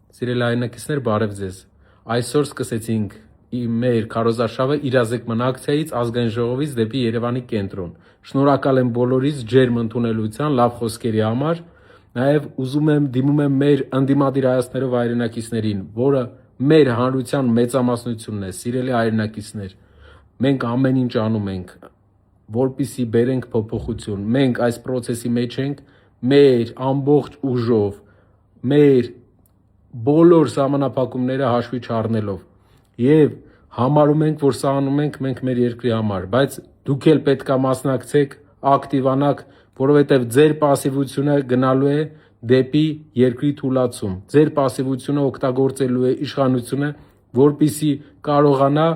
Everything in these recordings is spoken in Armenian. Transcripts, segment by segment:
Սիրելի հայրենակիցներ, բարև ձեզ։ Այսօր սկսեցինք մեր քարոզարշավը իրազեկման ակցիայից ազգային ժողովից դեպի Երևանի կենտրոն։ Շնորհակալ եմ բոլորիս ջերմ ընդունելության, լավ խոսքերի համար։ Նաև ուզում եմ դիմում եմ մեր ընդդիմադիր հայացքներով հայրենակիցներին, որը մեր հանրության մեծամասնությունն է, սիրելի հայրենակիցներ։ Մենք ամեն ինչ անում ենք, որպեսզի բերենք փոփոխություն։ Մենք այս process-ի մեջ ենք մեր ամբողջ ուժով, մեր բոլոր սահմանափակումները հաշվի չառնելով եւ համարում ենք, որ սա անում ենք մենք մեր երկրի համար, բայց դուք էլ պետք է մասնակցեք, ակտիվանաք, որովհետեւ ձեր пассивությունը գնալու է դեպի երկրի թուլացում։ Ձեր пассивությունը օգտագործելու է իշխանությունը, որպեսզի կարողանա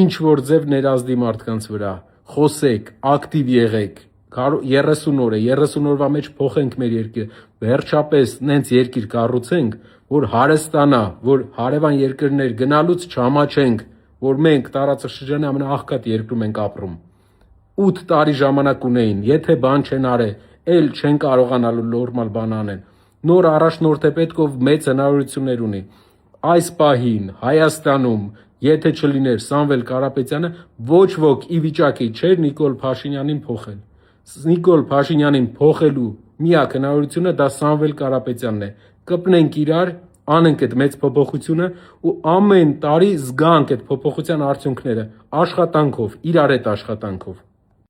ինչ որ ձև ներազդի մարդկանց վրա։ Խոսեք, ակտիվ եղեք։ 30 օր է, 30 օրվա մեջ փոխենք մեր երկիրը։ Վերջապես նենց երկիր կառուցենք, որ հարստանա, որ հարևան երկրներ գնալուց չհամաչենք, որ մենք տարածաշրջանի ամենաաղքատ երկրում ենք ապրում։ 8 տարի ժամանակ ունեին, եթե բան չեն արել, էլ չեն կարողանալու նորմալ բան անեն։ Նոր առաջնորդ է պետք, ով մեծ հնարավորություններ ունի։ Այս պահին Հայաստանում, եթե չլիներ Սամվել Կարապետյանը, ոչ ոք ի վիճակի չէր Նիկոլ Փաշինյանին փոխել։ Նիկոլ Փաշինյանին փոխելու միակ հնարավորությունը դա Սամվել Կարապետյանն է։ Կպնենք իրար, անենք այդ մեծ փոփոխությունը ու ամեն տարի զգանք այդ փոփոխության արդյունքները աշխատանքով, իրար հետ աշխատանքով։